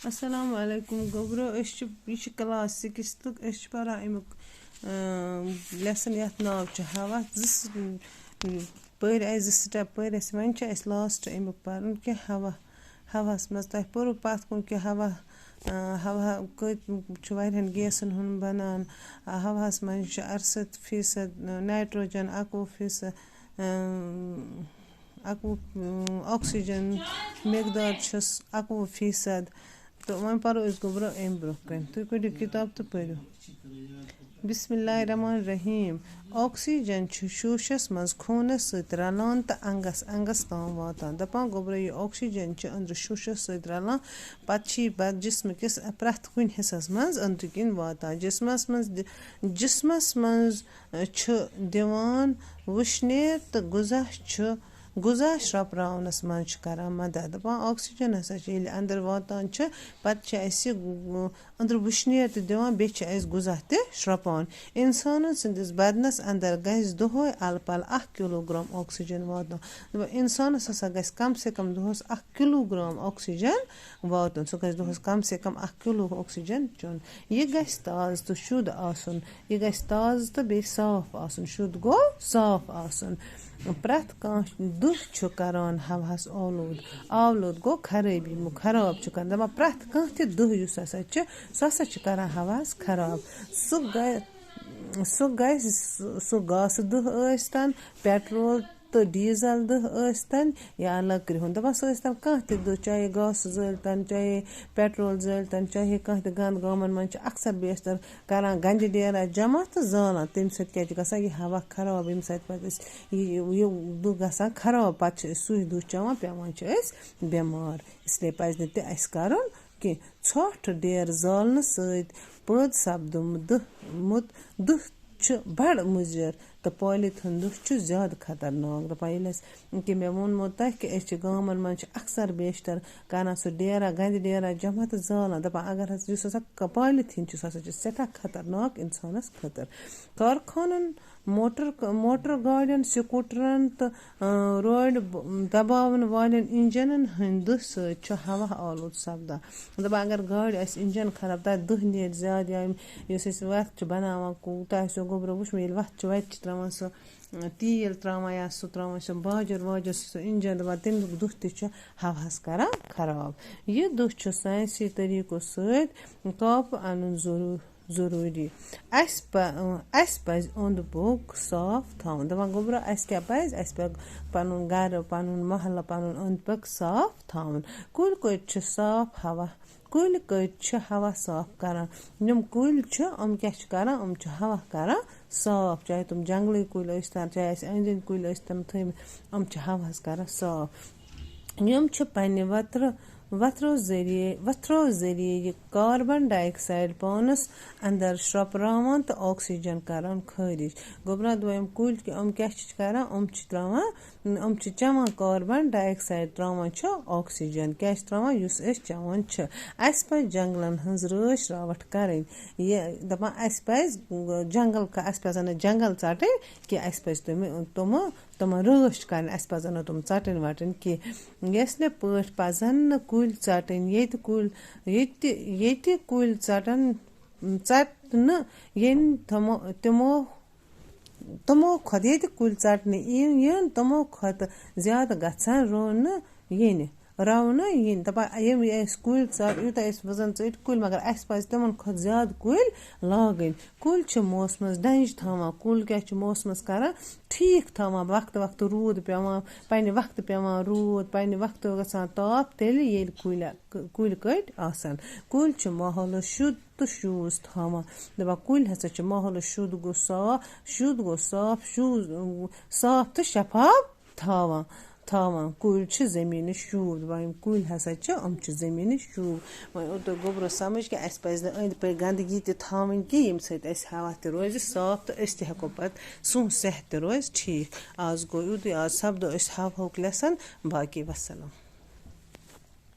السلام علیکم گوبرو یہِ چھُ کلاس 6 أسۍ چھِ پران امیُک لیسن یتھ ناو چھُ ہوا پٔرۍ اَسہِ 2 سٹیپ پٔرۍ اَسہِ وۄنۍ چھُ اَسہِ لاسٹ امیُک پرُن کہِ ہواہس منٛز تۄہہِ پوٚرُو پتھ کُن کہِ ہوا کۭتۍ چھُ واریاہن گیسن ہُنٛد بنان ہواہس منٛز چھُ 68% نایٹروجن 21% آکسیجن مقدار چھُس 21% تہٕ وۄنۍ پرو أسۍ گوبرو امہِ برونٛہہ کَنہِ تُہۍ کٔڑِو کِتاب تہٕ پٔرِو بسم اللہ الرحمن الرحیم آکسیجن چھُ شوشس منٛز خوٗنس سۭتۍ رلان تہٕ انگس تام واتان دپان گوبرو یہِ آکسیجن چھُ أنٛدرٕ شوشس سۭتۍ رلان پتہٕ چھِ یہِ جسمہٕ کِس پرٛٮ۪تھ کُنہِ حصس منٛز أنٛدرٕ کِنۍ واتان جسمس منٛز چھُ دِوان وُشنیر تہٕ غذا شرٛوپراونس منٛز چھُ کران مدد دپان آکسیجن ہسا چھُ ییٚلہِ انٛدر واتان چھُ پتہٕ چھِ اسہِ أنٛدرٕ وُشنیر تہِ دِوان بیٚیہِ چھِ اسہِ غذا تہِ شرٛوپان انسان سٕنٛدِس بدنس انٛدر گژھِ دۄہے الہٕ پلہٕ 1 کِلوٗگرام آکسیجن واتُن دپان انسانس ہسا گژھِ کم سے کم دۄہس 1 کِلوٗگرام آکسیجن واتُن سُہ گژھِ دۄہس کم سے کم 1 کِلوٗ آکسیجن چیوٚن یہِ گژھِ تازٕ تہٕ شُد آسُن یہِ گژھِ تازٕ تہٕ بیٚیہِ صاف آسُن شُد گوٚو صاف آسُن پرٛٮ۪تھ کانٛہہ دٕہ چھُ کران ہوہس آولوٗد گوٚو خراب چھُ کران دپان پرٛٮ۪تھ کانٛہہ تہِ دٕہ یُس ہسا چھُ سُہ ہسا چھُ کران ہوہس خراب سُہ گاسہٕ دٕہ ٲسۍتن پیٹرول تہٕ ڈیٖزل دٕہ ٲسۍتن یا لٔکرِ ہُنٛد دپان سُہ ٲسۍتن کانٛہہ تہِ دٕہ چاہے گاسہٕ زٲلۍتن چاہے پیٹرول زٲلۍتن چاہے کانٛہہ تہِ گنٛدٕ گامن منٛز چھِ اکثر بیشتر کران گنجہِ ڈیرا جمع تہٕ زالان تمہِ سۭتۍ کیٛاہ چھُ گژھان یہِ ہوا خراب ییٚمہِ سۭتۍ پتہٕ أسۍ یہِ دٕہ گژھان خراب پتہٕ چھِ أسۍ سُے دٕہ چٮ۪وان پٮ۪وان چھِ أسۍ بٮ۪مار اسلیے پزِ نہٕ تہِ اسہِ کرُن کینٛہہ ژھۄٹھ ڈیرٕ زالنہٕ سۭتۍ پٲدٕ سپدومُت دٕہ چھُ بڑٕ مُضِر تہٕ پالِتھیٖن دٕہ چھُ زیادٕ خطرناک دپان ییٚلہِ أسۍ کہِ مےٚ ووٚنمو تۄہہِ کہِ أسۍ چھِ گامن منٛز چھِ اکثر بیشتر کران سُہ گنجہِ ڈیرا جمع تہٕ زالان دپان اگر حظ یُس ہسا پالِتھیٖن چھُ سُہ ہسا چھُ سٮ۪ٹھاہ خطرناک انسانس خٲطرٕ کارخانن موٹر گاڑٮ۪ن سکوٗٹرن تہٕ روڈ دباون والٮ۪ن انجنن ہٕنٛدۍ دٕہ سۭتۍ چھُ ہوا آلوٗد سپدان دپان اگر گاڑِ آسہِ انجن خراب تتھ دٕہ نیرِ زیادٕ یا یُس أسۍ وتھ چھِ بناوان تۄہہِ آسیو گوبرو وٕچھمُت ییٚلہِ وتھ چھِ وتہِ چھِ تراوان سُہ تیٖل تراوان یا سُہ تراوان سُہ باجر سُہ انجن دپان تمیُک دٕہ تہِ چھُ ہوہس کران خراب یہِ دٕہ چھُ ساینسی طٔریٖقو سۭتۍ قابوٗ انُن ضروٗری اسہِ پزِ اوٚنٛد پوٚک صاف تھاوُن دپان گوبرا اسہِ کیٛاہ پزِ اسہِ پزِ پنُن گرٕ پنُن محلہٕ پنُن اوٚنٛد پوٚک صاف تھاوُن کُلۍ کٔٹۍ چھِ ہوا صاف کران یِم کُلۍ چھِ یِم کیٛاہ چھِ کران یِم چھِ ہوا کران صاف چاہے تِم جنگلی کُلۍ ٲسۍتن چاہے اسہِ أنٛدۍ أنٛدۍ کُلۍ ٲسۍتن تھٲیمٕتۍ یِم چھِ ہوہس کران صاف یِم چھِ پننہِ وتھرو ذٔریعہٕ یہِ کاربن ڈاے آکسایڈ پانس انٛدر شرٛوپراوان تہٕ آکسیجن کران خٲرج گوبرا دوٚپم کُلۍ یِم کیٛاہ چھِ کران یِم چھِ چٮ۪وان کاربن ڈاے آکسایڈ تراوان چھِ آکسیجن کیٛاہ چھِ تراوان یُس أسۍ چٮ۪وان چھِ اسہِ پزِ جنگلن ہٕنٛز رٲچھ راوٹھ کرٕنۍ یہِ دپان اسہِ پزن نہٕ جنگل ژٹٕنۍ کینٛہہ اسہِ پزِ تِمن رٲچھ کرٕنۍ اسہِ پزن نہٕ تِم ژٹٕنۍ وٹٕنۍ کینٛہہ یِژھنہِ پٲٹھۍ پزن نہٕ کُلۍ ژٹٕنۍ ییٚتہِ کُلۍ ژٹنہٕ یِن تِمو کھۄتہٕ ییٚتہِ کُلۍ ژٹنہٕ یِن تِمو کھۄتہٕ زیادٕ گژھن رونہٕ یِنۍ دپان یِم أسۍ کُلۍ یوٗتاہ أسۍ وۄنۍ زن ژٔٹۍ کُلۍ مگر اسہِ پزِ تِمن کھۄتہٕ زیادٕ کُلۍ لاگٕنۍ کُلۍ چھِ موسمس ڈنٛجہِ تھاوان کُل کیٛاہ چھُ موسمس کران ٹھیٖک تھاوان وقتہٕ روٗد پیٚوان پننہِ وقتہٕ پیٚوان روٗد پننہِ وقتہٕ گژھان تاپھ تیٚلہِ ییٚلہِ کُلۍ کٔٹۍ آسن کُلۍ چھِ ماحولس شُد تہٕ شوٗژ تھاوان دپان کُلۍ ہسا چھِ ماحولس شُد گوٚو صاف تہٕ شفاف تھاوان کُلۍ چھِ زٔمیٖنٕچ شوٗب دپان یِم کُلۍ ہسا چھِ یِم چھِ زٔمیٖنٕچ شوٗب وۄنۍ اوٚر تۄہہِ گوبرو سمجھ کہِ اسہِ پزِ نہٕ أنٛدۍ پٔکۍ گنٛدگی تہِ تھاوٕنۍ کینٛہہ ییٚمہِ سۭتۍ اسہِ ہوا تہِ روزِ صاف تہٕ أسۍ تہِ ہٮ۪کو پتہٕ سون صحت تہِ روزِ ٹھیٖک آز گوٚو یُتُے آز سپدو أسۍ ہوہُک لیسن باقی وسلام